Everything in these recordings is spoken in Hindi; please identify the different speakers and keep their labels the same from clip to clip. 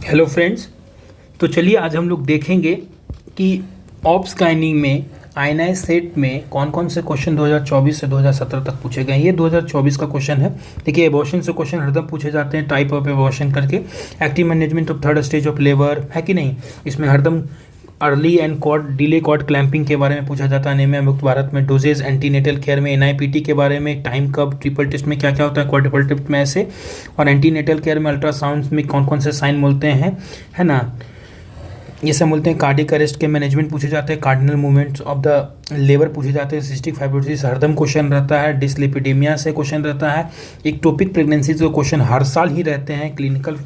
Speaker 1: Hello friends. तो चलिए आज हम लोग देखेंगे कि ऑब्स गाइनिंग में आयनाइज सेट में कौन कौन से क्वेश्चन 2024 से 2017 तक पूछे गए। ये 2024 का क्वेश्चन है। देखिए, एबॉर्शन से क्वेश्चन हरदम पूछे जाते हैं, टाइप ऑफ एबॉर्शन करके, active management of third stage of labour, है कि नहीं। इसमें हरदम early and cord delay cord clamping के बारे में पूछा जाता है। एनीमिया मुक्त भारत में डोजेज, एंटीनेटल केयर में एनआईपीटी के बारे में, टाइम कब, ट्रिपल टेस्ट में क्या क्या होता है, क्वाड्रुपल टेस्ट में ऐसे, और एंटीनेटल केयर में अल्ट्रासाउंड में कौन कौन से साइन बोलते हैं, है ना। ये सब बोलते हैं। कार्डियक अरेस्ट के मैनेजमेंट पूछे जाते हैं, cardinal movements of the labour पूछे जाते हैं, सिस्टिक फाइब्रोसिस हरदम क्वेश्चन रहता है, डिसलिपिडेमिया से क्वेश्चन रहता है, एक टॉपिक प्रेगनेंसी से क्वेश्चन हर साल ही रहते हैं, क्लिनिकल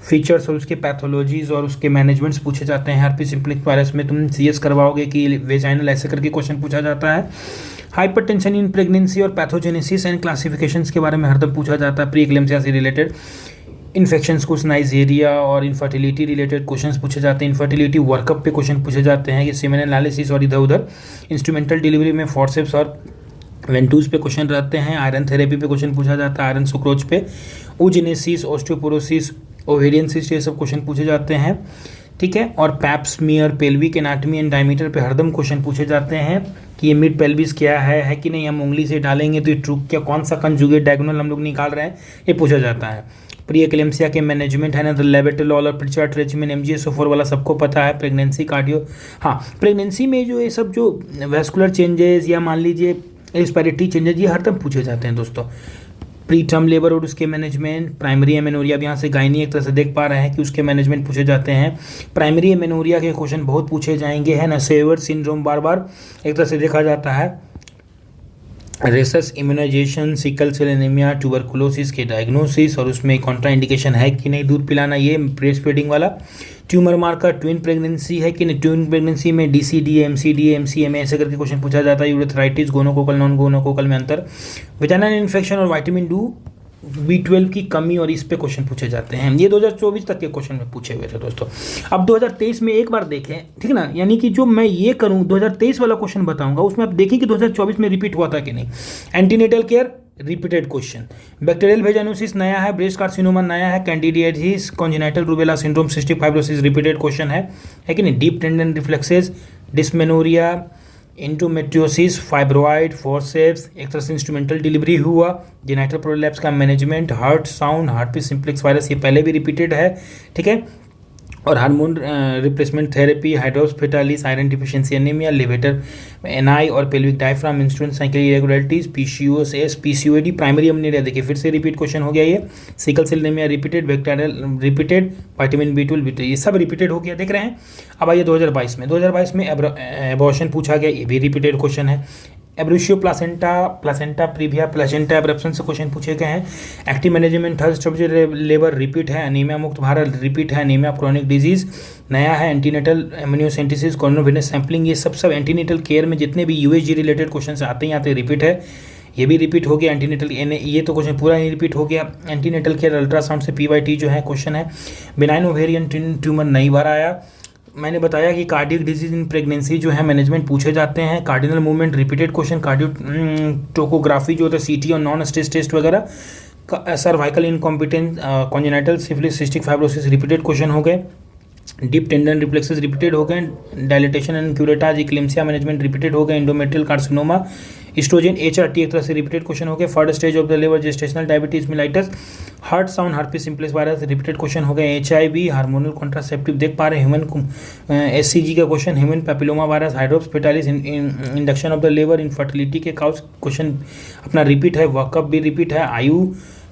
Speaker 1: फीचर्स और उसके पैथोलॉजीज और उसके मैनेजमेंट्स पूछे जाते हैं। हर्पीस सिम्प्लेक्स वायरस में तुम सीएस करवाओगे कि वेजाइनल ऐसे करके क्वेश्चन पूछा जाता है। हाइपरटेंशन इन प्रेगनेंसी और पैथोजेनेसिस एंड क्लासिफिकेशंस के बारे में हरदम पूछा जाता है। प्री एक्लेम्सिया से रिलेटेड इन्फेक्शंस कुछ नाइजेरिया और इनफर्टिलिटी रिलेटेड क्वेश्चंस पूछे जाते हैं। इनफर्टिलिटी वर्कअप पे क्वेश्चन पूछे जाते हैं, ये सेमेन एनालिसिस और इधर उधर। इंस्ट्रूमेंटल डिलीवरी में फॉर्सेप्स और वेंटूज पे क्वेश्चन रहते हैं। आयरन थेरेपी पे क्वेश्चन पूछा जाता है, आयरन सुक्रोज पे। ऊजेनेसिस, ऑस्टियोपोरोसिस, ओवेरियन सिस्ट, ये सब क्वेश्चन पूछे जाते हैं, ठीक है। और pap smear, pelvic anatomy and diameter पे हरदम क्वेश्चन पूछे जाते हैं कि ये मिड पेल्विस क्या है कि नहीं। हम उंगली से डालेंगे तो ये ट्रू क्या, कौन सा कंजुगेट डायगोनल हम लोग निकाल रहे हैं, ये पूछा जाता है। प्री एक्लेम्सिया के मैनेजमेंट है ना, द लेबेटोलॉल और प्रिचार्ट रेजिमेन, एमजीएसओ4 वाला सबको पता है। प्रेगनेंसी कार्डियो, हाँ, प्रेगनेंसी में जो ये सब जो वेस्कुलर चेंजेस या मान लीजिए रिस्पिरेटरी चेंजेस, ये हरदम पूछे जाते हैं दोस्तों। प्री टर्म लेबर और उसके मैनेजमेंट, प्राइमरी एमेनोरिया, अब यहाँ से गायनी एक तरह से देख पा रहे हैं कि उसके मैनेजमेंट पूछे जाते हैं। प्राइमरी एमेनोरिया के क्वेश्चन बहुत पूछे जाएंगे, है ना। सेवर सिंड्रोम बार बार एक तरह से देखा जाता है। Rhesus immunisation, sickle cell anaemia, tuberculosis के डायग्नोसिस और उसमें कॉन्ट्रा इंडिकेशन है कि नहीं दूध पिलाना, ये ब्रेस्ट फीडिंग वाला। ट्यूमर मार्कर, ट्विन प्रेगनेंसी है कि नहीं, ट्विन प्रेगनेंसी में डीसीडी, एमसीडी, एमसीएमए ऐसे करके क्वेश्चन पूछा जाता है। यूरेथ्राइटिस, गोनोकोकल, नॉन गोनोकोकल में अंतर, विटामिन इन्फेक्शन और विटामिन B12 की कमी, और इस पे क्वेश्चन पूछे जाते हैं। ये 2024 तक के क्वेश्चन में पूछे हुए थे दोस्तों। अब 2023 में एक बार देखें, ठीक है ना, यानी कि जो मैं ये करूं 2023 वाला क्वेश्चन बताऊंगा, उसमें आप देखें कि 2024 में रिपीट हुआ था कि नहीं। Antenatal care repeated question, bacterial vaginosis नया है, ब्रेस्ट कार्सिनोमा नया है, candidiasis, congenital rubella syndrome, cystic fibrosis repeated question है कि नहीं। Deep tendon reflexes, dysmenorrhoea, endometriosis, fibroid, forceps, एक तरह से इंस्ट्रूमेंटल डिलीवरी हुआ। जेनाइटल प्रोलैप्स का management, heart sound, herpes simplex virus, ये पहले भी रिपीटेड है, ठीक है। और hormone replacement therapy, hydrops fetalis, iron deficiency anaemia, levator ani और pelvic diaphragm, menstrual cycle irregularities, PCOS, PCOD, primary amenorrhoea, देखिए फिर से रिपीट क्वेश्चन हो गया ये। Sickle cell anaemia repeated, bacterial repeated, vitamin B12, ये सब रिपीटेड हो गया, देख रहे हैं। अब आइए 2022 में एबॉर्शन पूछा गया, ये भी रिपीटेड क्वेश्चन है। Abruptio placenta, placenta previa, placenta abruption से क्वेश्चन पूछे गए हैं। Active management third stage labour repeat है। एनीमिया मुक्त भारत रिपीट है। एनीमिया क्रोनिक डिजीज नया है। एंटीनेटल इम्यूनोसेंटिसिस, कोरोनावायरस सैम्पलिंग, ये सब एंटीनेटल केयर में जितने भी यूएसजी रिलेटेड क्वेश्चन आते ही आते रिपीट है। ये भी रिपीट हो गया। एंटीनेटल, ये तो क्वेश्चन पूरा नहीं रिपीट हो गया। एंटीनेटल केयर अल्ट्रासाउंड से पीवाईटी जो है क्वेश्चन है। बिनाइन ओवेरियन ट्यूमर नई बार आया। मैंने बताया कि कार्डियक डिजीज इन प्रेगनेंसी जो है मैनेजमेंट पूछे जाते हैं। Cardinal movement repeated question. Cardiotocography जो होता है, सीटी और नॉन स्ट्रेस टेस्ट वगैरह। Cervical incompetence, congenital syphilis, cystic fibrosis repeated question हो गए। डीप टेंडन रिफ्लेक्सेस रिपीटेड हो गए। Dilatation and curettage, eclampsia management repeated हो गए। एंडोमेट्रियल कार्सिनोमा, एस्ट्रोजन, HRT एक तरह से रिपीटेड क्वेश्चन हो गए। Third stage of the labour, gestational diabetes mellitus, heart sound, herpes simplex virus repeated question हो गए। HIV, हार्मोनल कॉन्ट्रासेप्टिव देख पा रहे हैं। ह्यूमन SCG का question, human papilloma virus, hydrops fetalis, induction of the labour, infertility के काउज क्वेश्चन अपना रिपीट है। वर्कअप भी रिपीट है।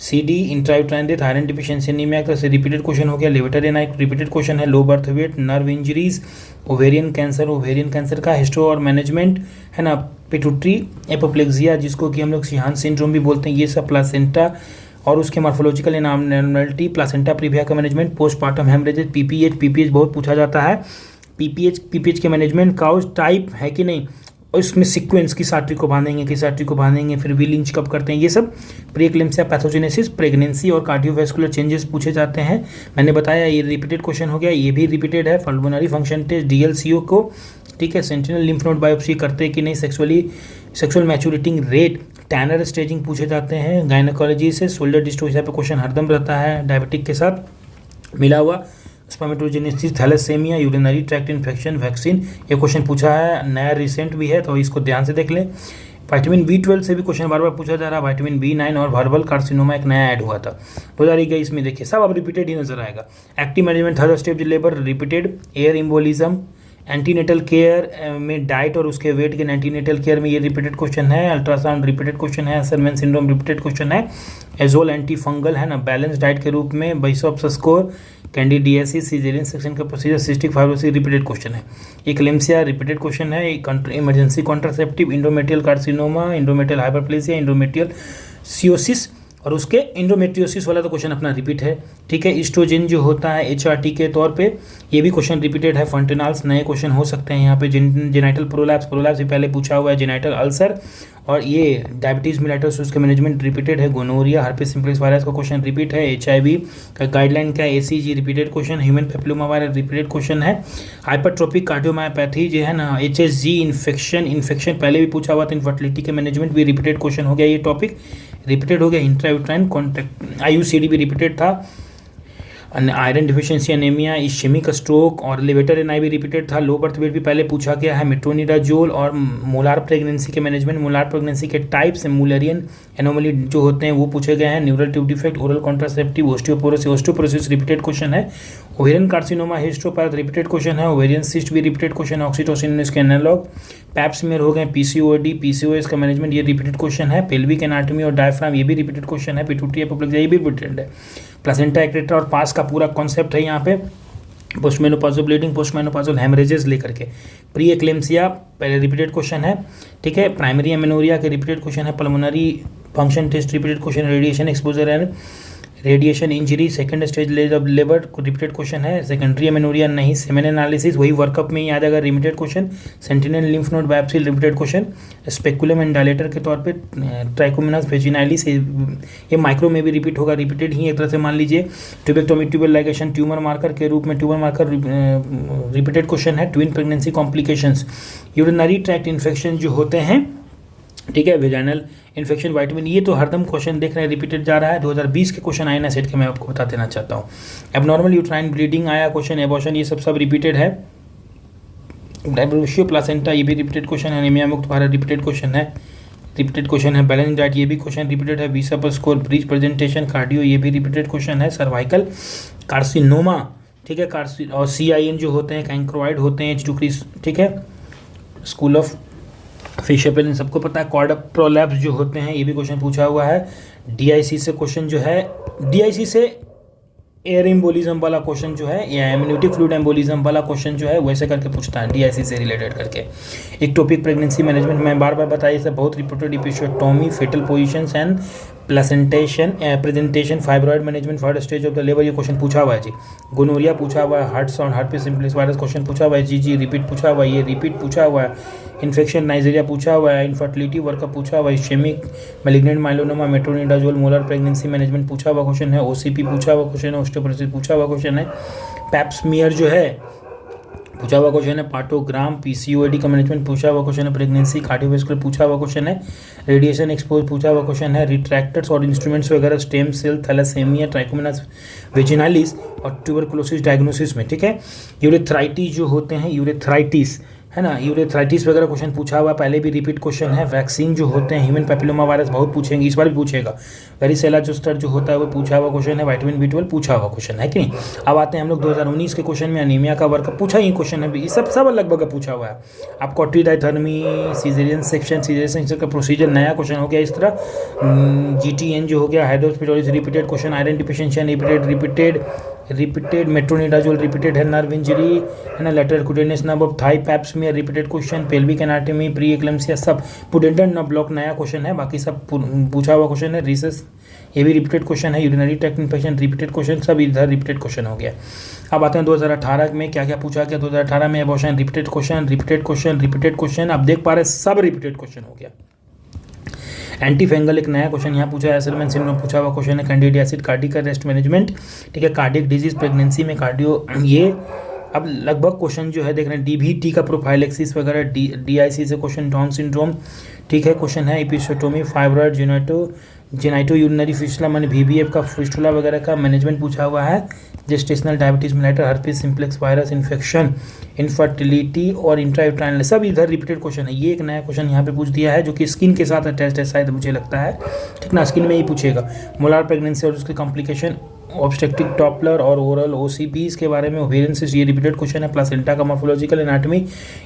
Speaker 1: CD, intrauterine death, iron deficiency anaemia एक तरह से रिपीटेड क्वेश्चन हो गया। लेवेटर एनआई रिपीटेड क्वेश्चन है। Low birth weight, nerve injuries, ovarian cancer का हिस्ट्रो और मैनेजमेंट, है ना। पिट्यूटरी एपोप्लेक्सिया, जिसको कि हम लोग सिहान सिंड्रोम भी बोलते हैं, ये सब। प्लासेंटा और उसके मॉर्फोलॉजिकल एनॉर्मलिटी, प्लासेंटा प्रीविया का मैनेजमेंट। पोस्टपार्टम हेमरेजेस, PPH बहुत पूछा जाता है। PPH के मैनेजमेंट। काउज टाइप है कि नहीं, और इसमें सीक्वेंस किस आर्टरी को बांधेंगे, किस आर्टरी को बांधेंगे, फिर व्हील इंच कब करते हैं, ये सब। प्री एक्लेम्सिया, पैथोजेनेसिस, प्रेगनेंसी और कार्डियोवैस्कुलर चेंजेस पूछे जाते हैं। मैंने बताया ये रिपीटेड क्वेश्चन हो गया, ये भी रिपीटेड है। पल्मोनरी फंक्शन टेस्ट, DLCO को, ठीक है। सेंटिनल लिम्फ नोड बायोप्सी करते हैं कि नहीं। Sexual maturity rate, tenor staging पूछे जाते हैं। गायनेकोलॉजी से शोल्डर डिस्टोसिया पे क्वेश्चन हरदम रहता है, डायबिटिक के साथ मिला हुआ। Spermatogenesis, thalassaemia, urinary tract infection, vaccine, ये क्वेश्चन पूछा है, नया रिसेंट भी है तो इसको ध्यान से देख लें। विटामिन B12 से भी क्वेश्चन बार बार पूछा जा रहा है। विटामिन B9 और वर्बल कार्सिनोमा एक नया ऐड हुआ था 2021 में, देखिए सब अब रिपीटेड ही नजर आएगा। Active management, third step labour, repeated. Air embolism, antenatal care में डाइट और उसके वेट गेन, एंटीनेटल केयर में ये रिपीटेड क्वेश्चन है। अल्ट्रासाउंड रिपीटेड क्वेश्चन है। असरमैन सिंड्रोम रिपीटेड क्वेश्चन है। एजोल एंटी फंगल है ना, बैलेंस डाइट के रूप में। Bishop's score, candidiasis, caesarean section का procedure, cystic fibrosis repeated question है। एक्लेम्सिया रिपीटेड क्वेश्चन है। Emergency contraceptive, endometrial carcinoma, endometrial hyperplasia, endometrial सियोसिस और उसके इंडोमेट्रियोसिस वाला तो क्वेश्चन अपना रिपीट है। ठीक है, ईस्ट्रोजन जो होता है HRT के तौर पे, ये भी क्वेश्चन रिपीटेड है। फंटेनल्स नए क्वेश्चन हो सकते हैं यहाँ पे। जेनाइटल प्रोलैप्स भी पहले पूछा हुआ है। जेनाइटल अल्सर और ये डायबिटीज मिलेटस उसके मैनेजमेंट रिपीटेड है। गोनोरिया, हर्पेस सिम्प्लेक्स वायरस का क्वेश्चन रिपीट है। HIV का गाइडलाइन क्या है, ACG repeated question. Human papilloma virus repeated question है। हाइपरट्रोपिक कार्डियोमायोपैथी जो है ना, HSG इन्फेक्शन पहले भी पूछा हुआ था। इनफर्टिलिटी के मैनेजमेंट भी रिपीटेड क्वेश्चन हो गया, ये टॉपिक रिपीटेड हो गया। इंट्रायूट्राइन कॉन्टैक्ट IUCD भी रिपीटेड था। Iron deficiency anaemia, ischaemic stroke और लिवेटर एनआई भी रिपीटेड था। लो बर्थ वेट भी पहले पूछा गया है। मेट्रोनिडाजोल और मोलार प्रेगनेंसी के मैनेजमेंट, मोलार प्रेगनेंसी के टाइप्स, मुलेरियन एनोमली जो होते हैं वो पूछे गए हैं। Neural tube defect, oral contraceptive, osteoporosis repeated question है। Ovarian carcinoma, histopath repeated question है। ओवेरियन सिस्ट भी रिपीटेड क्वेश्चन है। ऑक्सीटोसिन इसके एनालॉग। पैप्समेयर हो गए। PCOD, PCOS का मैनेजमेंट ये रिपीटेड क्वेश्चन है। पेल्विक एनाटॉमी और डायफ्राम ये भी रिपीटेड क्वेश्चन है। पिट्यूटरी एपोप्लेक्सिया ये भी रिपीटेड है। प्लेसेंटा एक्रेटा और पास का पूरा कॉन्सेप्ट है यहाँ पे। पोस्टमेनोपॉजल ब्लीडिंग, पोस्टमेनोपॉजल हेमरेजेस लेकर के। प्री एक्लेम्सिया पहले रिपीटेड क्वेश्चन है। ठीक है, प्राइमरी एमेनोरिया के रिपीटेड क्वेश्चन है। Pulmonary function test repeated question. Radiation exposure and radiation injury second stage of labour को रिपीटेड क्वेश्चन है। सेकेंडरी एमेनोरिया नहीं। सेमेन एनालिसिस वही वर्कअप में ही आ जाएगा, repeated question. Sentinel lymph node biopsy repeated question. Speculum and dilator के तौर पे ट्राइकोमिनस वेजिनालिस ये माइक्रो में भी रिपीट होगा, रिपीटेड ही एक तरह से मान लीजिए। Tubectomy tubal ligation tumour marker के रूप में, ट्यूमर मार्कर रिपीटेड क्वेश्चन है। Twin pregnancy complications, urinary tract infection जो होते हैं, ठीक है, वेजाइनल इन्फेक्शन, वाइटामिन, ये तो हरदम क्वेश्चन देख रहे हैं, रिपीटेड जा रहा है। 2020 के क्वेश्चन आए ना सेट के, मैं आपको बता देना चाहता हूँ। एबनॉर्मल यूट्राइन ब्लीडिंग आया क्वेश्चन, एबॉर्शन, ये सब रिपीटेड है। डायब्रोशियो प्लासेंटा ये भी रिपीटेड क्वेश्चन है। एनीमिया मुक्त भारत रिपीटेड क्वेश्चन है, रिपीटेड क्वेश्चन है। बैलेंस डाइट ये भी क्वेश्चन रिपीटेड है। वीसा पर स्कोर, ब्रीच प्रेजेंटेशन, कार्डियो ये भी रिपीटेड क्वेश्चन है। सर्वाइकल कार्सिनोमा, ठीक है, और CIN जो होते हैं, कैंक्रोइड होते हैं, H2 ठीक है, स्कूल ऑफ फिशर, इन सबको पता है। कॉर्ड प्रोलैप्स जो होते हैं ये भी क्वेश्चन पूछा हुआ है। DIC से क्वेश्चन जो है, DIC से एयर एम्बोलिज्म वाला क्वेश्चन जो है या एम्नियोटिक फ्लूइड एम्बोलिज्म वाला क्वेश्चन जो है वैसे करके पूछता है, DIC से रिलेटेड करके। एक्टोपिक प्रेगनेंसी मैनेजमेंट मैं बार बार बताया, सब बहुत reported episiotomy, fetal positions and placentation presentation, fibroid management, third stage of the labour, ये क्वेश्चन पूछा हुआ है जी। गोनोरिया पूछा हुआ है। हार्ट साउंड, हार्ट पे सिम्प्लेक्स वायरस क्वेश्चन पूछा हुआ है। जी रिपीट पूछा हुआ है, ये रिपीट पूछा हुआ है। इन्फेक्शन नाइजीरिया पूछा हुआ है। इनफर्टिलिटी वर्कअप पूछा हुआ है। Ischaemic malignant melanoma, metronidazole, molar pregnancy management पूछा हुआ क्वेश्चन है। OCP पूछा हुआ क्वेश्चन है। ऑस्टियोपोरोसिस पूछा हुआ क्वेश्चन है। पैप्समियर जो है पूछा हुआ क्वेश्चन है। पार्टोग्राम, PCOD का मैनेजमेंट पूछा हुआ क्वेश्चन है। प्रेगनेंसी, कार्डियोवास्कुलर पूछा हुआ क्वेश्चन है। रेडिएशन एक्सपोज पूछा हुआ क्वेश्चन है। रिट्रैक्टर्स और इंस्ट्रूमेंट्स वगैरह, stem cell, thalassaemia, trichomonas vaginalis और ट्यूबरकुलोसिस डायग्नोसिस में, ठीक है। यूरेथ्राइटिस जो होते हैं, यूरेथ्राइटिस है ना, यूरेथ्राइटिस वगैरह क्वेश्चन पूछा हुआ, पहले भी रिपीट क्वेश्चन है। वैक्सीन जो होते हैं, ह्यूमन पेपिलोमा वायरस बहुत पूछेंगे, इस बार भी पूछेगा। वेरिसेला जोस्टर जो होता है वो पूछा हुआ क्वेश्चन है। विटामिन B12 पूछा हुआ क्वेश्चन है कि नहीं। अब आते हैं हम लोग 2019 के क्वेश्चन में। अनीमिया का वर्कअप पूछा ही क्वेश्चन है, ये सब लगभग पूछा हुआ है। आपको ऑट्रीडाइथर्मी, सीजेरियन सेक्शन का प्रोसीजर नया क्वेश्चन हो गया इस तरह। GTN जो हो गया, हाइड्रोस्पिटोलिस repeated question. Iron deficiency repeated. Metronidazole repeated है। नर्व इंजरी है ना, lateral cutaneous nerve of thigh, pap smear repeated question. Pelvic anatomy, preeclampsia सब। पुडेंटल नर्व ब्लॉक नया क्वेश्चन है, बाकी सब पूछा हुआ क्वेश्चन है। रिसेस ये भी रिपीटेड क्वेश्चन है। Urinary tract infection repeated question, सब इधर रिपीटेड क्वेश्चन हो गया। अब आते हैं 2018 में क्या क्या पूछा गया। 2018 में अबॉर्शन रिपीटेड क्वेश्चन आप देख पा रहे सब रिपीटेड क्वेश्चन हो गया। एंटी फंगल एक नया क्वेश्चन यहाँ पूछा है। असरमैन सिंड्रोम पूछा हुआ क्वेश्चन है। कैंडिडियासिस, कार्डियक अरेस्ट मैनेजमेंट, ठीक है। कार्डियक डिजीज, प्रेगनेंसी में कार्डियो, ये अब लगभग क्वेश्चन जो है देख रहे हैं। DVT का प्रोफाइलेक्सिस वगैरह, DIC से क्वेश्चन। डाउन सिंड्रोम, ठीक है, क्वेश्चन है। एपिसोटोमी, फाइब्रॉइड, जेनाइटो यूरिनरी फिस्टुला माने VBF का फिस्टुला वगैरह का मैनेजमेंट पूछा हुआ है। Gestational diabetes mellitus, herpes simplex virus infection, infertility और इंट्रायूट्राइन, सब इधर रिपीटेड क्वेश्चन है। ये एक नया क्वेश्चन यहाँ पे पूछ दिया है जो कि स्किन के साथ अटैच्ड है शायद, मुझे लगता है, ठीक ना, स्किन में ही पूछेगा। मोलार प्रेगनेंसी और उसके कॉम्प्लिकेशन, ऑब्स्टेट्रिक डॉपलर और ओरल ओसीपीज के बारे में, ओवेरियन सिस्ट, ये रिपीटेड क्वेश्चन है। प्लासेंटा का मॉर्फोलॉजिकल एनाटॉमी,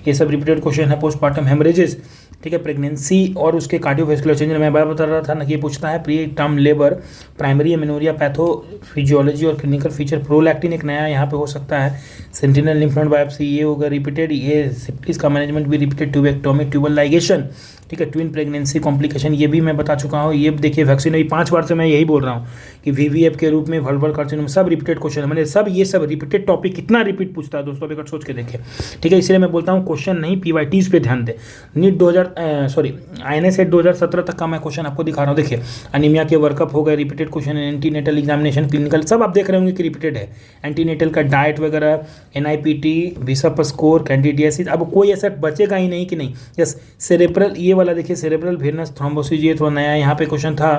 Speaker 1: ये सब रिपीटेड क्वेश्चन है। पोस्टमार्टम हेमरेजेस, ठीक है, प्रेगनेंसी और उसके कार्डियोवैस्कुलर चेंज, मैं बार बता रहा था ना कि ये पूछता है। Preterm labour, primary amenorrhoea, pathophysiology और क्लिनिकल फीचर, प्रोलैक्टिन एक नया यहाँ पे हो सकता है। सेंटिनल लिम्फ नोड बायोप्सी, ये होगा रिपीटेड। ये सिप्टिस का मैनेजमेंट भी रिपीटेड। ट्यूबेक्टोमी, ट्यूबल लाइगेशन, ठीक है, ट्विन प्रेगनेंसी कॉम्प्लिकेशन, ये भी मैं बता चुका हूँ। ये देखिए वैक्सीन, अभी 5 बार से मैं यही बोल रहा हूँ कि वीवीएफ के रूप में वल्वल कार्सिनोमा, सब रिपीटेड क्वेश्चन है। मैंने सब ये सब रिपीटेड टॉपिक कितना रिपीट पूछता है दोस्तों, अगर सोच के देखें, ठीक है। इसलिए मैं बोलता हूँ क्वेश्चन नहीं, पीवाईटीज पे ध्यान दें। नीट INA-SET 2017 तक का मैं क्वेश्चन आपको दिखा रहा हूँ। देखिए अनीमिया के वर्कअप हो गए, रिपीटेड क्वेश्चन है। एंटीनेटल एग्जामिनेशन, क्लिनिकल, सब आप देख रहे होंगे कि रिपीटेड है। एंटीनेटल का डाइट वगैरह, NIPT, बिशप स्कोर, कैंडिडियासिस, अब कोई ऐसा बचेगा ही नहीं कि नहीं। यस, सेरेब्रल, ये वाला देखिए, सेरेब्रल वेनस थ्रोम्बोसिस, ये थोड़ा नया यहाँ पे क्वेश्चन था।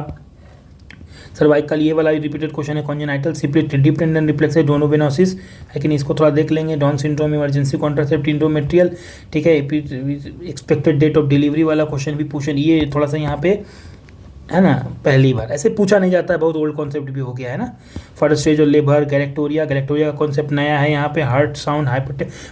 Speaker 1: सर्वाइकल, ये वाला रिपीटेड क्वेश्चन है। कॉन्जेनाइटल सिप्लिट डिपेंडेंट रिफ्लेक्स डोनोवेनोसिस, लेकिन इसको थोड़ा देख लेंगे। Down syndrome, emergency contracept, endometrial, ठीक है। एक्सपेक्टेड डेट ऑफ डिलीवरी वाला क्वेश्चन भी पूछे, ये थोड़ा सा यहाँ पे है ना, पहली बार ऐसे पूछा नहीं जाता है, बहुत ओल्ड कॉन्सेप्ट भी हो गया है ना। फर्स्ट स्टेज और लेबर, गैलेक्टोरिया का कॉन्सेप्ट नया है यहाँ पे। हार्ट साउंड,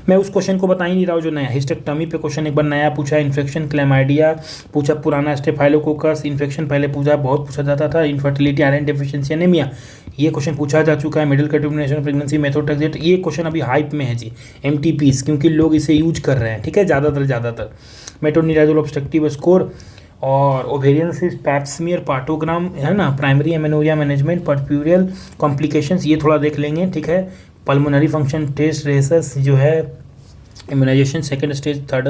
Speaker 1: मैं उस क्वेश्चन को बता ही नहीं रहा हूँ जो नया। हिस्टेक्टमी पे क्वेश्चन एक बार नया पूछा। इन्फेक्शन, क्लैमाइडिया पूछा। पुराना स्टेफाइलोकोकस इन्फेक्शन पहले पूछा, बहुत पूछा जाता था। इनफर्टिलिटी, आयरन डेफिशिएंसी, एनीमिया, ये क्वेश्चन पूछा जा चुका है। मिडिल कंटिन्यूएशन प्रेगनेंसी, मेथोट्रेक्सेट, ये क्वेश्चन अभी हाइप में है जी। MTPs, क्योंकि लोग इसे यूज कर रहे हैं, ठीक है, ज़्यादातर। मेटोनिडाजोल ऑब्स्ट्रक्टिव स्कोर और ओवेरियन सिस्ट, पैप स्मीयर, पार्टोग्राम, है ना। प्राइमरी एमेनोरिया मैनेजमेंट, पर्प्यूरियल कॉम्प्लिकेशंस, ये थोड़ा देख लेंगे, ठीक है। पल्मोनरी फंक्शन टेस्ट, रेसस जो है, immunisation, second stage, third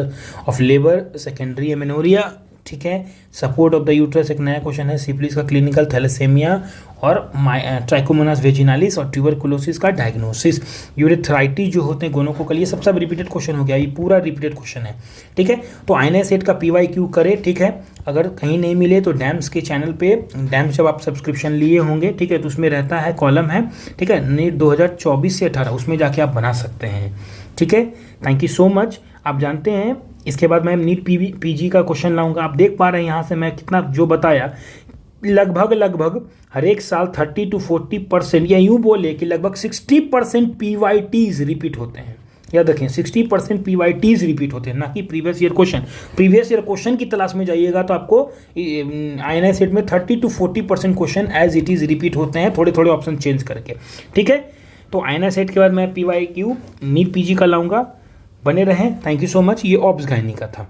Speaker 1: of labour, secondary amenorrhoea, ठीक है। सपोर्ट ऑफ द यूट्रस एक नया क्वेश्चन है। सिफिलिस का क्लिनिकल, थैलेसेमिया और ट्राइकोमोनास वेजिनालिस और ट्यूबरकुलोसिस का डायग्नोसिस। यूरेथ्राइटिस जो होते हैं गोनोकोकल, ये सब रिपीटेड क्वेश्चन हो गया, ये पूरा रिपीटेड क्वेश्चन है, ठीक है। तो INA-SET का PYQ करे, ठीक है। अगर कहीं नहीं मिले तो डैम्स के चैनल पे, डैम्स जब आप सब्सक्रिप्शन लिए होंगे, ठीक है, तो उसमें रहता है, कॉलम है, ठीक है, नीट 2024 से 18, उसमें जाके आप बना सकते हैं, ठीक है। Thank you so much. आप जानते हैं इसके बाद मैं नीट PG का क्वेश्चन लाऊंगा। आप देख पा रहे हैं यहाँ से मैं कितना जो बताया, लगभग हर एक साल 30 to 40%, या यूँ बोले कि लगभग 60% PYTs रिपीट होते हैं। याद रखें, 60% PYTs रिपीट होते हैं, ना कि previous year question. Previous year question की तलाश में जाइएगा तो आपको INA-SET में 30 to 40% question as it is repeat होते हैं, थोड़े ऑप्शन चेंज करके, ठीक है। तो INA-SET के बाद मैं PYQ नीट PG का लाऊंगा, बने रहें। Thank you so much. ये ऑब्स गायनी का था।